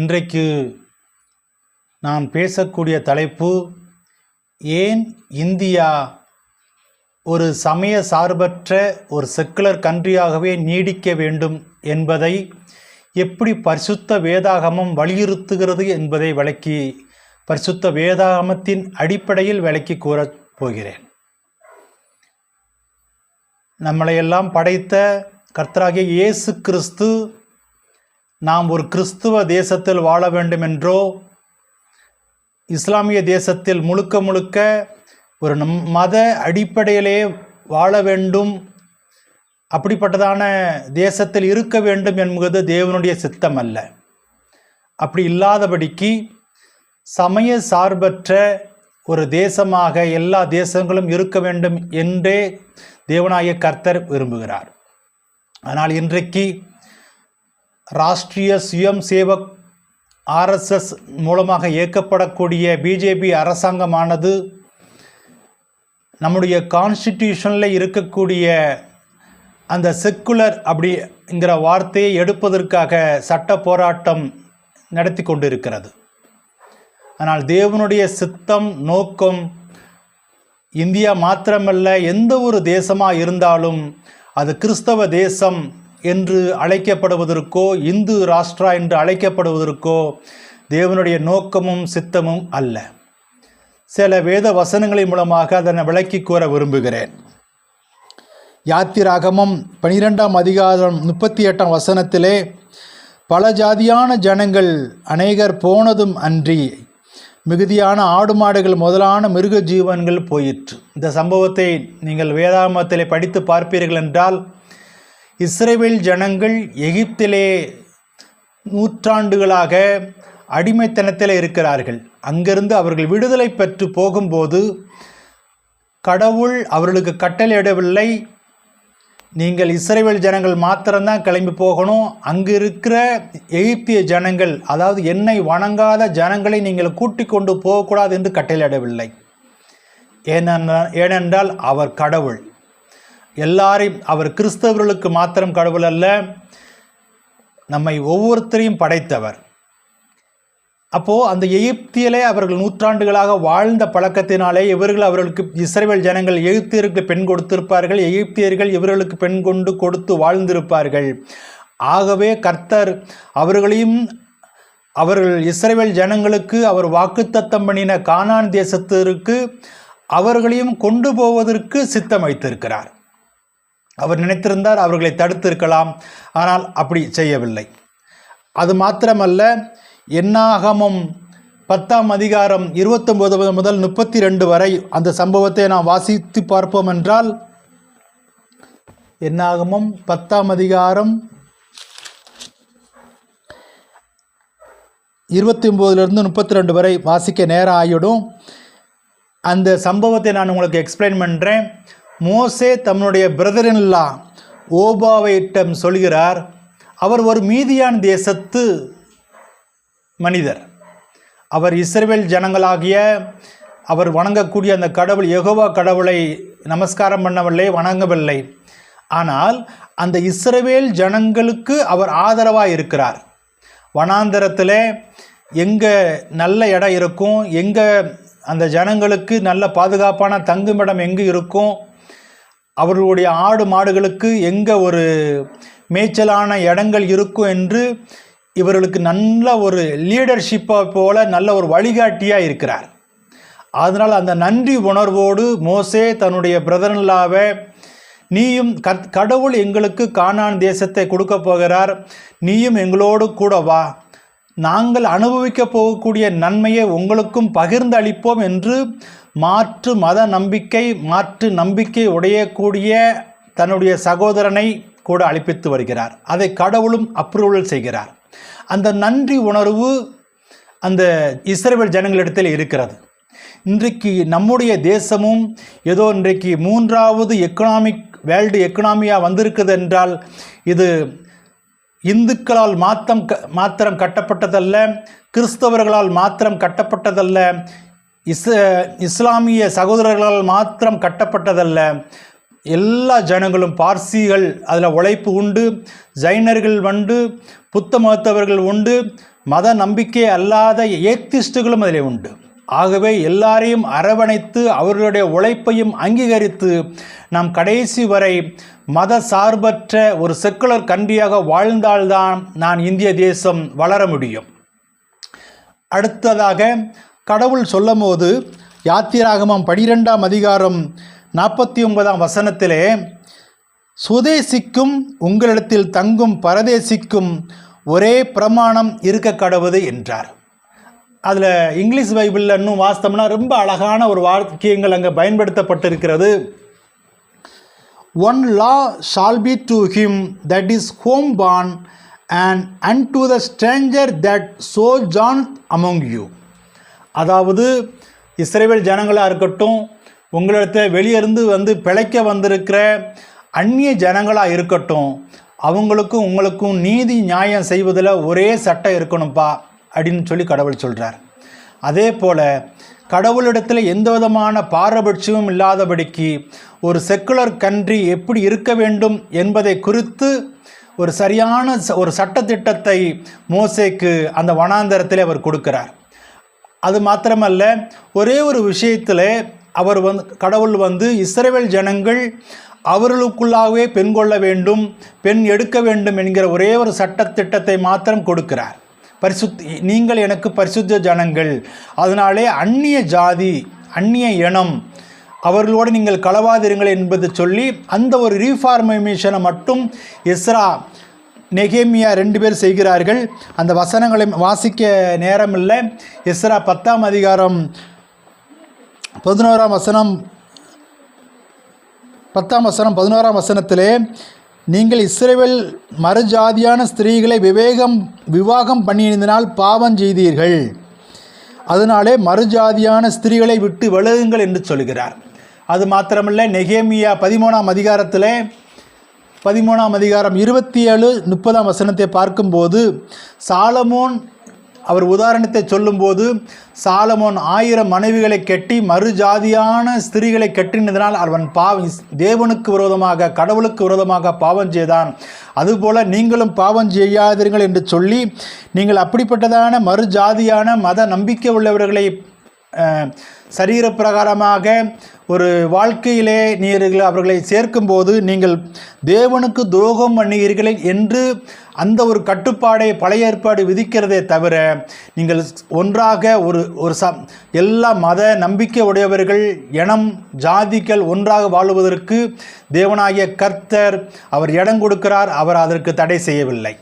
இன்றைக்கு நான் பேசக்கூடிய தலைப்பு, ஏன் இந்தியா ஒரு சமய சார்பற்ற ஒரு செக்குலர் கண்ட்ரியாகவே நீடிக்க வேண்டும் என்பதை எப்படி பரிசுத்த வேதாகமம் வலியுறுத்துகிறது என்பதை விளக்கி, பரிசுத்த வேதாகமத்தின் அடிப்படையில் விளக்கி கூறப் போகிறேன். நம்மளையெல்லாம் படைத்த கர்த்தராகிய இயேசு கிறிஸ்து நாம் ஒரு கிறிஸ்துவ தேசத்தில் வாழ வேண்டும் என்றோ, இஸ்லாமிய தேசத்தில் முழுக்க ஒரு மத அடிப்படையிலே வாழ வேண்டும், அப்படிப்பட்டதான தேசத்தில் இருக்க வேண்டும் என்பது தேவனுடைய சித்தம் அல்ல. அப்படி இல்லாதபடிக்கு சமய சார்பற்ற ஒரு தேசமாக எல்லா தேசங்களும் இருக்க வேண்டும் என்றே தேவனாகிய கர்த்தர் விரும்புகிறார். ஆனால் இன்றைக்கு ராஷ்ட்ரிய சுயம் சேவக் RSS மூலமாக இயக்கப்படக்கூடிய பிஜேபி அரசாங்கமானது நம்முடைய கான்ஸ்டிடியூஷனில் இருக்கக்கூடிய அந்த செக்குலர் அப்படிங்கிற வார்த்தையை எடுப்பதற்காக சட்ட போராட்டம் நடத்தி கொண்டிருக்கிறது. ஆனால் தேவனுடைய சித்தம் நோக்கம் இந்தியா மாத்திரமல்ல, எந்த ஒரு தேசமாக இருந்தாலும் அது கிறிஸ்தவ தேசம் என்று அழைக்கப்படுவதற்கோ, இந்து ராஷ்டிரா என்று அழைக்கப்படுவதற்கோ தேவனுடைய நோக்கமும் சித்தமும் அல்ல. சில வேத வசனங்களின் மூலமாக அதனை விளக்கி கூற விரும்புகிறேன். யாத்திராகமம் 12ஆம் அதிகாரம் 38ஆம் வசனத்திலே, பல ஜாதியான ஜனங்கள் அநேகர் போனதும் அன்றி மிகுதியான ஆடு மாடுகள் முதலான மிருக ஜீவன்கள் போயிற்று. இந்த சம்பவத்தை நீங்கள் வேதாகமத்திலே படித்து பார்ப்பீர்கள் என்றால், இஸ்ரவேல் ஜனங்கள் எகிப்திலே நூற்றாண்டுகளாக அடிமைத்தனத்தில் இருக்கிறார்கள். அங்கிருந்து அவர்கள் விடுதலை பெற்று போகும்போது கடவுள் அவர்களுக்கு கட்டளையிடவில்லை, நீங்கள் இஸ்ரவேல் ஜனங்கள் மாத்திரம்தான் கிளம்பி போகணும், அங்கு இருக்கிற எகிப்திய ஜனங்கள், அதாவது என்னை வணங்காத ஜனங்களை நீங்கள் கூட்டிக் கொண்டு போகக்கூடாது என்று கட்டளையிடவில்லை. ஏனென்றால் அவர் கடவுள், எல்லாரையும், அவர் கிறிஸ்தவர்களுக்கு மாத்திரம் கடவுள் அல்ல, நம்மை ஒவ்வொருத்தரையும் படைத்தவர். அப்போது அந்த எகிப்தியிலே அவர்கள் நூற்றாண்டுகளாக வாழ்ந்த பழக்கத்தினாலே அவர்களுக்கு இஸ்ரவேல் ஜனங்கள் எகிப்தியருக்கு பெண் கொடுத்திருப்பார்கள், எகிப்தியர்கள் இவர்களுக்கு பெண் கொடுத்து வாழ்ந்திருப்பார்கள். ஆகவே கர்த்தர் அவர்கள் இஸ்ரவேல் ஜனங்களுக்கு அவர் வாக்குத்தத்தம் பண்ணின கானான் தேசத்திற்கு அவர்களையும் கொண்டு போவதற்கு சித்தம் வைத்திருக்கிறார். அவர் நினைத்திருந்தார் அவர்களை தடுத்திருக்கலாம், ஆனால் அப்படி செய்யவில்லை. அது மாத்திரமல்ல, என்னாகமம் 10ஆம் அதிகாரம் 29 முதல் 32 வரை அந்த சம்பவத்தை நாம் வாசித்து பார்ப்போம் என்றால், என்னாகமம் 10ஆம் அதிகாரம் 29 32 வரை வாசிக்க நேரம் ஆகிடும். அந்த சம்பவத்தை நான் உங்களுக்கு எக்ஸ்பிளைன் பண்ணுறேன். மோசே தன்னுடைய பிரதர்-இன்-லா ஓபாவிடம் சொல்கிறார். அவர் ஒரு மீதியான் தேசத்து மனிதர். அவர் இஸ்ரவேல் ஜனங்களாகிய அவர் வணங்கக்கூடிய அந்த கடவுள் யெகோவா கடவுளை நமஸ்காரம் பண்ணவில்லை, வணங்கவில்லை. ஆனால் அந்த இஸ்ரவேல் ஜனங்களுக்கு அவர் ஆதரவாக இருக்கிறார். வனாந்தரத்தில் எங்கே நல்ல இடம் இருக்கும், எங்கே அந்த ஜனங்களுக்கு நல்ல பாதுகாப்பான தங்குமிடம் எங்கே இருக்கும், அவர்களுடைய ஆடு மாடுகளுக்கு எங்கே ஒரு மேய்ச்சலான இடங்கள் இருக்கும் என்று இவர்களுக்கு நல்ல ஒரு லீடர்ஷிப்பை போல நல்ல ஒரு வழிகாட்டியாக இருக்கிறார். அதனால் அந்த நன்றி உணர்வோடு மோசே தன்னுடைய பிரதர்-இன்-லாவை, நீயும் கடவுள் எங்களுக்கு கானான் தேசத்தை கொடுக்க போகிறார், நீயும் எங்களோடு கூட வா, நாங்கள் அனுபவிக்க போகக்கூடிய நன்மையை உங்களுக்கும் பகிர்ந்து அளிப்போம் என்று மாற்று மத நம்பிக்கை, மாற்று நம்பிக்கை உடையக்கூடிய தன்னுடைய சகோதரனை கூட அழைப்பித்து வருகிறார். அதை கடவுளும் அப்ரூவல் செய்கிறார். அந்த நன்றி உணர்வு அந்த இஸ்ரவேல் ஜனங்களிடத்தில் இருக்கிறது. இன்றைக்கு நம்முடைய தேசமும் ஏதோ இன்றைக்கு 3வது வேர்ல்டு எக்கனாமியாக வந்திருக்குது என்றால், இது இந்துக்களால் மாத்திரம் கட்டப்பட்டதல்ல, கிறிஸ்தவர்களால் மாத்திரம் கட்டப்பட்டதல்ல, இஸ்லாமிய சகோதரர்களால் மாத்திரம் கட்டப்பட்டதல்ல. எல்லா ஜனங்களும், பார்சிகள் அதில் உழைப்பு உண்டு, ஜைனர்கள் உண்டு, புத்த மதத்தவர்கள் உண்டு, மத நம்பிக்கை அல்லாத ஏத்திஸ்டுகளும் அதிலே உண்டு. ஆகவே எல்லாரையும் அரவணைத்து அவர்களுடைய உழைப்பையும் அங்கீகரித்து நாம் கடைசி வரை மத சார்பற்ற ஒரு செக்குலர் கண்ட்ரியாக வாழ்ந்தால்தான் நான் இந்திய தேசம் வளர முடியும். அடுத்ததாக கடவுள் சொல்லும் போது யாத்திராகமம் 12ஆம் அதிகாரம் 49ஆம் வசனத்திலே, சுதேசிக்கும் உங்களிடத்தில் தங்கும் பரதேசிக்கும் ஒரே பிரமாணம் இருக்க கடவுது என்றார். அதில் இங்கிலீஷ் பைபிளில் இன்னும் வாஸ்தவம்னா ரொம்ப அழகான ஒரு வாக்கியங்கள் அங்கே பயன்படுத்தப்பட்டிருக்கிறது. One law shall be to him that is homeborn and unto the stranger that sojourneth among you. அதாவது இஸ்ரவேல் ஜனங்களாக இருக்கட்டும், உங்களிடத்தில் வெளியிருந்து வந்து பிழைக்க வந்திருக்கிற அந்நிய ஜனங்களாக இருக்கட்டும், அவங்களுக்கும் உங்களுக்கும் நீதி நியாயம் செய்வதில் ஒரே சட்டம் இருக்கணும்ப்பா அப்படின்னு சொல்லி கடவுள் சொல்கிறார். அதே போல் கடவுளிடத்தில் எந்த விதமான பாரபட்சமும் இல்லாதபடிக்கு ஒரு செக்குலர் கண்ட்ரி எப்படி இருக்க வேண்டும் என்பதை குறித்து ஒரு சரியான ஒரு சட்டத்திட்டத்தை மோசேக்கு அந்த வனாந்தரத்தில் அவர் கொடுக்கிறார். அது மாத்திரமல்ல, ஒரே ஒரு விஷயத்தில் அவர் கடவுள் இஸ்ரவேல் ஜனங்கள் அவர்களுக்குள்ளாகவே பெண் கொள்ள வேண்டும், பெண் எடுக்க வேண்டும் என்கிற ஒரே ஒரு சட்டத்திட்டத்தை மாத்திரம் கொடுக்கிறார். நீங்கள் எனக்கு பரிசுத்த ஜனங்கள், அதனாலே அந்நிய ஜாதி அந்நிய இனம் அவர்களோடு நீங்கள் களவாதிருங்கள் என்பது சொல்லி அந்த ஒரு ரீஃபார்மேஷனை மட்டும் எஸ்ரா நெகேமியா 2 பேர் செய்கிறார்கள். அந்த வசனங்களை வாசிக்க நேரமில்லை. எஸ்ரா 10ஆம் அதிகாரம் 11ஆம் வசனம் 10ஆம் வசனம் 11ஆம் வசனத்திலே, நீங்கள் இஸ்ரவேல் மறுஜாதியான ஸ்திரீகளை விவாகம் பண்ணியிருந்தனால் பாவம் செய்தீர்கள், அதனாலே மறுஜாதியான ஸ்திரீகளை விட்டு விலகுங்கள் என்று சொல்கிறார். அது மாத்திரமல்ல, நெகேமியா 13ஆம் அதிகாரத்தில் 13ஆம் அதிகாரம் 27-30ஆம் வசனத்தை பார்க்கும்போது சாலமோன் அவர் உதாரணத்தை சொல்லும்போது, சாலமோன் 1000 மனைவிகளை கட்டி மறுஜாதியான ஸ்திரீகளை கட்டினதினால் அவன் தேவனுக்கு விரோதமாக கடவுளுக்கு விரோதமாக பாவம் செய்தான், அதுபோல் நீங்களும் பாவம் செய்யாதீர்கள் என்று சொல்லி, நீங்கள் அப்படிப்பட்டதான மறுஜாதியான மத நம்பிக்கை உள்ளவர்களை சரீர பிரகாரமாக ஒரு வாழ்க்கையிலே நீங்கள் அவர்களை சேர்க்கும்போது நீங்கள் தேவனுக்கு துரோகம் பண்ணுகிறீர்கள் என்று அந்த ஒரு கட்டுப்பாடை பழைய ஏற்பாடு விதிக்கிறதே தவிர, நீங்கள் ஒன்றாக எல்லா மத நம்பிக்கை உடையவர்கள் இனம் ஜாதிகள் ஒன்றாக வாழுவதற்கு தேவனாகிய கர்த்தர் அவர் இடம் கொடுக்கிறார். அவர் அதற்கு தடை செய்யவில்லை.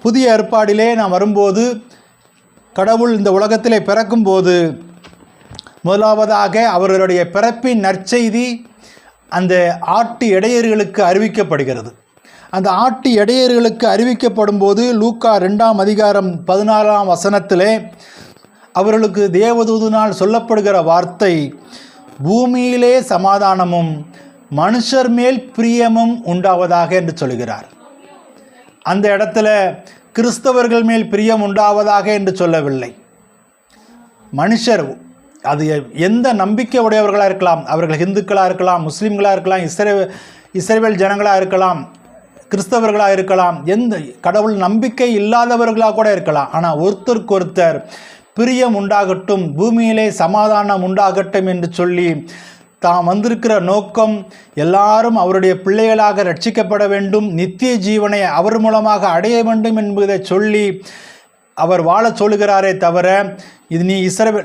புதிய ஏற்பாடிலே நாம் வரும்போது, கடவுள் இந்த உலகத்திலே பிறக்கும்போது முதலாவதாக அவர்களுடைய பிறப்பின் நற்செய்தி அந்த ஆட்டு இடையர்களுக்கு அறிவிக்கப்படுகிறது. அந்த ஆட்டு இடையர்களுக்கு அறிவிக்கப்படும் போது லூக்கா 2ஆம் அதிகாரம் 14ஆம் வசனத்திலே அவர்களுக்கு தேவதூதனால் சொல்லப்படுகிற வார்த்தை, பூமியிலே சமாதானமும் மனுஷர் மேல் பிரியமும் உண்டாவதாக என்று சொல்கிறார். அந்த இடத்துல கிறிஸ்தவர்கள் மேல் பிரியம் உண்டாவதாக என்று சொல்லவில்லை. மனுஷர், அது எந்த நம்பிக்கை உடையவர்களாக இருக்கலாம், அவர்கள் இந்துக்களாக இருக்கலாம், முஸ்லீம்களாக இருக்கலாம், இஸ்ரவேல் ஜனங்களாக இருக்கலாம், கிறிஸ்தவர்களாக இருக்கலாம், எந்த கடவுள் நம்பிக்கை இல்லாதவர்களாக கூட இருக்கலாம். ஆனால் ஒருத்தருக்கு ஒருத்தர் பிரியம் உண்டாகட்டும், பூமியிலே சமாதானம் உண்டாகட்டும் என்று சொல்லி தாம் வந்திருக்கிற நோக்கம் எல்லாரும் அவருடைய பிள்ளைகளாக ரட்சிக்கப்பட வேண்டும், நித்திய ஜீவனை அவர் மூலமாக அடைய வேண்டும் என்பதை சொல்லி அவர் வாழ சொல்கிறாரே தவிர, இது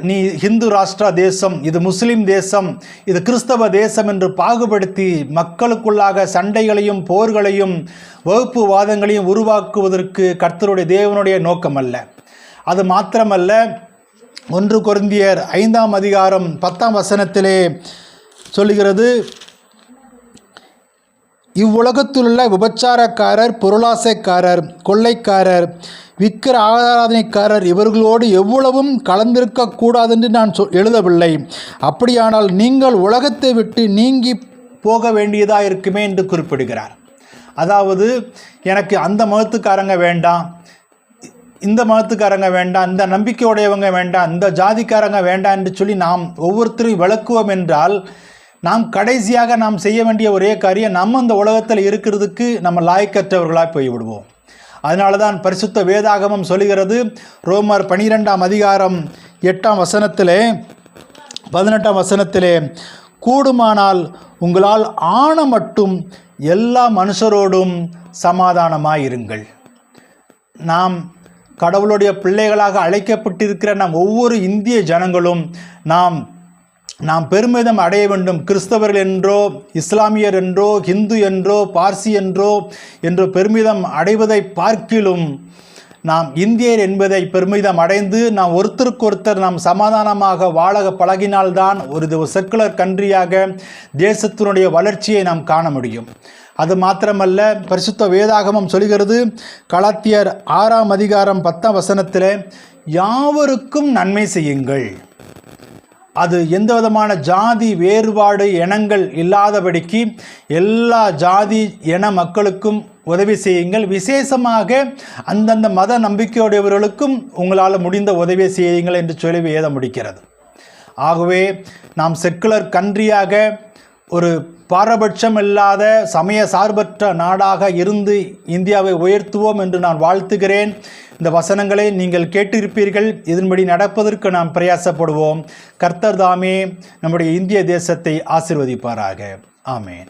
நீ ஹிந்து ராஷ்டிரா தேசம், இது முஸ்லீம் தேசம், இது கிறிஸ்தவ தேசம் என்று பாகுபடுத்தி மக்களுக்குள்ளாக சண்டைகளையும் போர்களையும் வகுப்பு வாதங்களையும் உருவாக்குவதற்கு கர்த்தருடைய தேவனுடைய நோக்கம் அல்ல. அது மாத்திரமல்ல, 1 கொரிந்தியர் 5ஆம் அதிகாரம் 10ஆம் வசனத்திலே சொல்லுகிறது, இவ்வுலகத்திலுள்ள விபச்சாரக்காரர், பொருளாசைக்காரர், கொள்ளைக்காரர், விக்கிர ஆராதனைக்காரர் இவர்களோடு எவ்வளவும் கலந்திருக்கக்கூடாது என்று நான் எழுதவில்லை. அப்படியானால் நீங்கள் உலகத்தை விட்டு நீங்கி போக வேண்டியதாக இருக்குமே என்று குறிப்பிடுகிறார். அதாவது எனக்கு அந்த மதத்துக்காரங்க வேண்டாம், இந்த மதத்துக்காரங்க வேண்டாம், இந்த நம்பிக்கையுடையவங்க வேண்டாம், இந்த ஜாதிக்காரங்க வேண்டாம் என்று சொல்லி நாம் ஒவ்வொருத்தரையும் விளக்குவோம் என்றால், நாம் கடைசியாக நாம் செய்ய வேண்டிய ஒரே காரியம், நம்ம இந்த உலகத்தில் இருக்கிறதுக்கு நம்ம லாய்க்கற்றவர்களாக போய்விடுவோம். அதனால தான் பரிசுத்த வேதாகமம் சொல்கிறது, ரோமர் 12ஆம் அதிகாரம் 8ஆம் வசனத்திலே 18ஆம் வசனத்திலே, கூடுமானால் உங்களால் ஆன மட்டும் எல்லா மனுஷரோடும் சமாதானமாயிருங்கள். நாம் கடவுளுடைய பிள்ளைகளாக அழைக்கப்பட்டிருக்கிற நாம் ஒவ்வொரு இந்திய ஜனங்களும் நாம் பெருமிதம் அடைய வேண்டும். கிறிஸ்தவர்கள் என்றோ, இஸ்லாமியர் என்றோ, ஹிந்து என்றோ, பார்சி என்றோ பெருமிதம் அடைவதை பார்க்கிலும் நாம் இந்தியர் என்பதை பெருமிதம் அடைந்து நாம் ஒருத்தருக்கொருத்தர் நாம் சமாதானமாக வாழ பழகினால்தான் ஒரு செக்குலர் கண்ட்ரியாக தேசத்தினுடைய வளர்ச்சியை நாம் காண முடியும். அது மாத்திரமல்ல, பரிசுத்த வேதாகமம் சொல்கிறது, கலாத்தியர் 6ஆம் அதிகாரம் 10ஆம் வசனத்தில், யாவருக்கும் நன்மை செய்யுங்கள். அது எந்த விதமான ஜாதி வேறுபாடு இனங்கள் இல்லாதபடிக்கு எல்லா ஜாதி இன மக்களுக்கும் உதவி செய்யுங்கள். விசேஷமாக அந்தந்த மத நம்பிக்கையுடையவர்களுக்கும் உங்களால் முடிந்த உதவி செய்யுங்கள் என்று சொல்லி வேதம் முடிக்கிறது. ஆகவே நாம் செக்குலர் கண்ட்ரியாக ஒரு பாரபட்சம் இல்லாத சமய சார்பற்ற நாடாக இருந்து இந்தியாவை உயர்த்துவோம் என்று நான் வாழ்த்துகிறேன். இந்த வசனங்களை நீங்கள் கேட்டிருப்பீர்கள். இதன்படி நடப்பதற்கு நாம் பிரயாசப்படுவோம். கர்த்தர் தாமே நம்முடைய இந்திய தேசத்தை ஆசீர்வதிப்பாராக. ஆமென்.